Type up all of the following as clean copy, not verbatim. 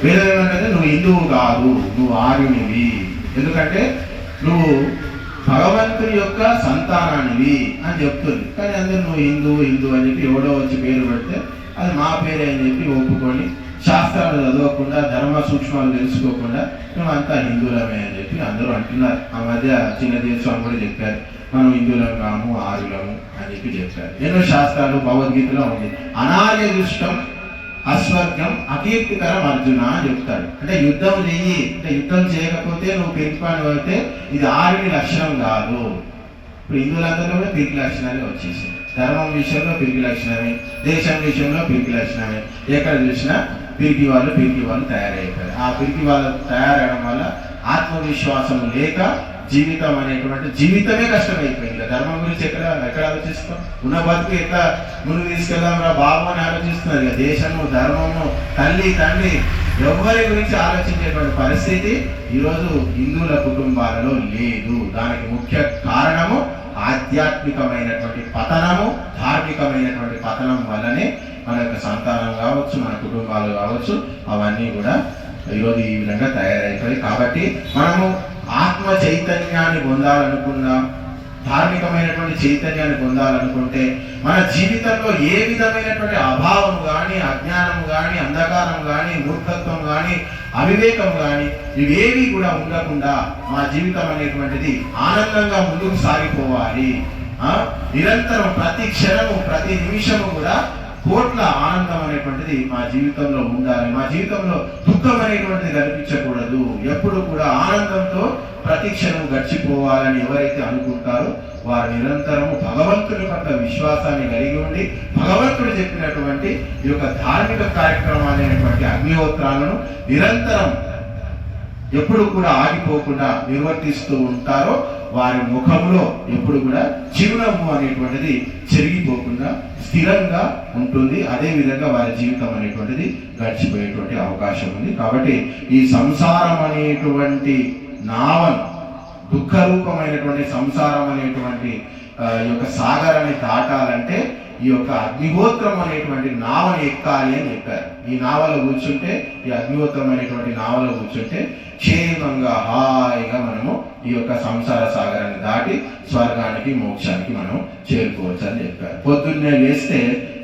వేదం ఏమంటే నువ్వు హిందువు కాదు, నువ్వు ఆర్యునివి, ఎందుకంటే నువ్వు భగవంతుని యొక్క సంతానానివి అని చెప్తుంది. కానీ అందరూ నువ్వు హిందూ అని చెప్పి ఎవడో వచ్చి పేరు పెడితే అది మా పేరే అని చెప్పి ఒప్పుకొని శాస్త్రాలు చదవకుండా ధర్మ సూక్ష్మాలు తెలుసుకోకుండా మేమంతా హిందువులమే అని చెప్పి అందరూ అంటున్నారు. ఆ మధ్య చిన్నదేవి స్వామి కూడా చెప్పారు, మనం హిందువులం కాము ఆర్యులము అని చెప్పి చెప్పారు. ఎన్నో శాస్త్రాలు భగవద్గీతలో ఉంది. అనార్య దుష్టం అస్వర్గం అకీర్తికరం అర్జున అని చెప్తాడు. అంటే యుద్ధం చెయ్యి, అంటే యుద్ధం చేయకపోతే నువ్వు పెంచుకొని అయితే ఇది ఆర్యుని లక్షణం కాదు. ఇప్పుడు హిందువులందరిలో కూడా పిరికి లక్షణాలే వచ్చేసింది. ధర్మం విషయంలో పిరికి లక్షణమే, దేశం విషయంలో పిరికి లక్షణమే. ఎక్కడ చూసినా పిరికి వాళ్ళు తయారైపోయారు. ఆ పిరికి వాళ్ళు తయారవడం వల్ల ఆత్మవిశ్వాసం లేక జీవితం అనేటువంటి జీవితమే కష్టమైపోయింది. ధర్మం గురించి ఎక్కడ ఆలోచిస్తాం? ఉన్న బతుకు ఎట్లా ముందుకు తీసుకెళ్దాం రా బాబు అని ఆలోచిస్తున్నారు. ఇక దేశము, ధర్మము, తల్లి తండ్రి ఎవరి గురించి ఆలోచించేటువంటి పరిస్థితి ఈరోజు హిందువుల కుటుంబాలలో లేదు. దానికి ముఖ్య కారణము ఆధ్యాత్మికమైనటువంటి పతనము, ధార్మికమైనటువంటి పతనం వల్లనే మన యొక్క సంతానం కావచ్చు, మన కుటుంబాలు కావచ్చు, అవన్నీ కూడా ఈరోజు ఈ విధంగా తయారైపోయి. కాబట్టి మనము ఆత్మ చైతన్యాన్ని పొందాలనుకున్నాం, ధార్మికమైనటువంటి చైతన్యాన్ని పొందాలనుకుంటే మన జీవితంలో ఏ విధమైనటువంటి అభావం కానీ, అజ్ఞానం కానీ, అంధకారం కానీ, మూర్ఖత్వం కానీ, అవివేకం కానీ ఇవేవి కూడా ఉండకుండా మా జీవితం అనేటువంటిది ఆనందంగా ముందుకు సాగిపోవాలి. నిరంతరం ప్రతి క్షణము ప్రతి నిమిషము కూడా కోట్ల ఆనందం అనేటువంటిది మా జీవితంలో ఉండాలి. మా జీవితంలో దుఃఖం అనేటువంటిది కనిపించకూడదు. ఎప్పుడు కూడా ఆనందంతో ప్రతి క్షణం గడిచిపోవాలని ఎవరైతే అనుకుంటారో వారు నిరంతరము భగవంతుని పట్ల విశ్వాసాన్ని కలిగి ఉండి భగవంతుడు చెప్పినటువంటి ఈ యొక్క ధార్మిక కార్యక్రమాలైనటువంటి అగ్నిహోత్రాలను నిరంతరం ఎప్పుడు కూడా ఆగిపోకుండా నిర్వర్తిస్తూ ఉంటారో వారి ముఖంలో ఎప్పుడు కూడా చిరునవ్వు అనేటువంటిది చెరిగిపోకుండా స్థిరంగా ఉంటుంది. అదే విధంగా వారి జీవితం అనేటువంటిది గడిచిపోయేటువంటి అవకాశం ఉంది. కాబట్టి ఈ సంసారం అనేటువంటి నావను, దుఃఖరూపమైనటువంటి సంసారం అనేటువంటి ఈ యొక్క సాగరాన్ని దాటాలంటే ఈ యొక్క అగ్నిహోత్రం అనేటువంటి నావని ఎక్కాలి అని చెప్పారు. ఈ నావలో కూర్చుంటే, ఈ అగ్నిహోత్రం అనేటువంటి నావలో కూర్చుంటే క్షేమంగా హాయిగా మనము ఈ యొక్క సంసార సాగరాన్ని దాటి స్వర్గానికి మోక్షానికి మనం చేరుకోవచ్చు అని చెప్పారు.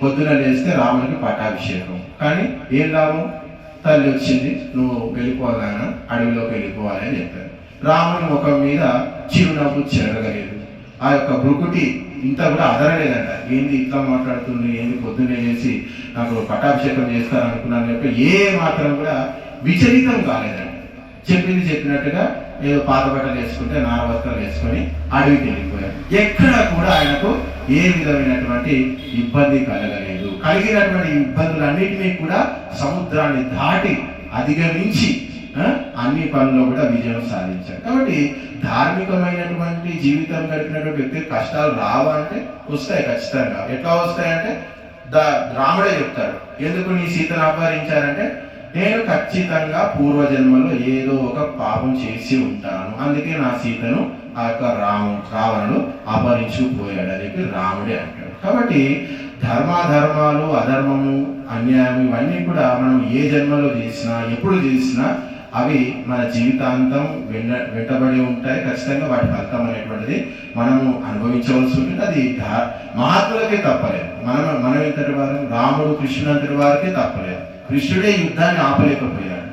పొద్దున్న లేస్తే రామునికి పట్టాభిషేకం. కానీ ఏం లాభం? తల్లి వచ్చింది, నువ్వు వెళ్ళిపోగాను అడవిలోకి వెళ్ళిపోవాలి అని చెప్పారు. రాముని ముఖం మీద చిరునవ్వు చెరగలేదు. ఆ యొక్క భృకుటి ఇంత కూడా అదరలేదంట. ఏంది ఇట్లా మాట్లాడుతుంది, ఏంది పొద్దున్నే చేసి నాకు పట్టాభిషేకం చేస్తారనుకున్నాను చెప్పి ఏ మాత్రం కూడా విచలితం కాలేదంట. చెప్పింది చెప్పినట్టుగా ఏదో పాత బట్టలు వేసుకుంటే నార వస్త్రాలు వేసుకొని అడవికి వెళ్ళిపోయారు. ఎక్కడ కూడా ఆయనకు ఏ విధమైనటువంటి ఇబ్బంది కలగలేదు. కలిగినటువంటి ఇబ్బందులన్నిటినీ కూడా సముద్రాన్ని దాటి అధిగమించి అన్ని పనుల్లో కూడా విజయం సాధించారు. కాబట్టి ధార్మికమైనటువంటి జీవితం గడిపినటువంటి వ్యక్తికి కష్టాలు రావంటే వస్తాయి ఖచ్చితంగా. ఎట్లా వస్తాయంటే రాముడే చెప్తాడు, ఎందుకు నీ సీతను అపహరించారంటే నేను ఖచ్చితంగా పూర్వజన్మలో ఏదో ఒక పాపం చేసి ఉంటాను, అందుకే నా సీతను ఆ యొక్క రావణుడు అపహరించుకుపోయాడు అని చెప్పి రాముడే అంటాడు. కాబట్టి ధర్మాధర్మాలు, అధర్మము, అన్యాయం ఇవన్నీ కూడా మనం ఏ జన్మలో చేసినా ఎప్పుడు చేసినా అవి మన జీవితాంతం వెంటబడి ఉంటాయి. ఖచ్చితంగా వాటి ఫలితం అనేటువంటిది మనము అనుభవించవలసి ఉంటుంది. అది మహాత్ములకే తప్పలేదు. మనం ఎంతటి వారు? రాముడు కృష్ణుడు అంతటి వారికే తప్పలేదు. కృష్ణుడే యుద్ధాన్ని ఆపలేకపోయాడు,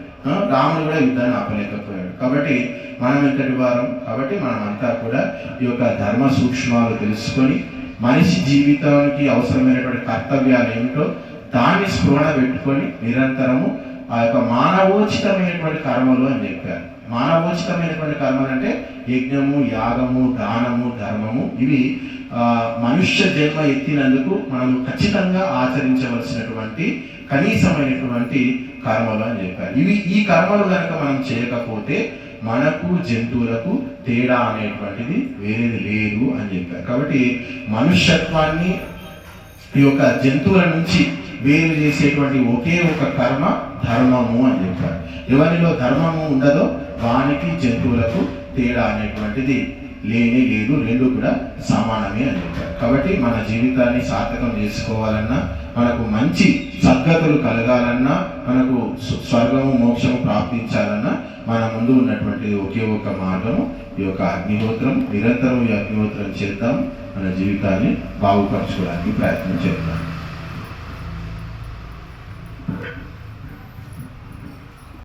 రాముడు కూడా యుద్ధాన్ని ఆపలేకపోయాడు. కాబట్టి మనం ఎంతటి వారం? కాబట్టి మనమంతా కూడా ఈ యొక్క ధర్మ సూక్ష్మాలు తెలుసుకొని మనిషి జీవితానికి అవసరమైనటువంటి కర్తవ్యాలు ఏమిటో దాన్ని స్పృహణ పెట్టుకొని నిరంతరము ఆ యొక్క మానవోచితమైనటువంటి కర్మలు అని చెప్పారు. మానవోచితమైనటువంటి కర్మలు అంటే యజ్ఞము, యాగము, దానము, ధర్మము. ఇవి మనుష్య జన్మ ఎత్తినందుకు మనం ఖచ్చితంగా ఆచరించవలసినటువంటి కనీసమైనటువంటి కర్మలు అని చెప్పారు. ఈ కర్మలు కనుక మనం చేయకపోతే మనకు జంతువులకు తేడా అనేటువంటిది వేరేది లేదు అని చెప్పారు. కాబట్టి మనుష్యత్వాన్ని ఈ యొక్క జంతువుల నుంచి వేరు చేసేటువంటి ఒకే ఒక కర్మ ధర్మము అని చెప్పారు. ఎవరిలో ధర్మము ఉండదో వానికి జంతువులకు తేడా అనేటువంటిది లేనే లేదు, రెండు కూడా సమానమే అని చెప్పారు. కాబట్టి మన జీవితాన్ని సార్థకం చేసుకోవాలన్నా, మనకు మంచి సద్గతులు కలగాలన్నా, మనకు స్వర్గము మోక్షము ప్రాప్తించాలన్నా మన ముందు ఉన్నటువంటి ఒకే ఒక మార్గము ఈ యొక్క అగ్నిహోత్రం. నిరంతరం ఈ అగ్నిహోత్రం చేద్దాం, మన జీవితాన్ని బాగుపరచుకోవడానికి ప్రయత్నం చేద్దాం.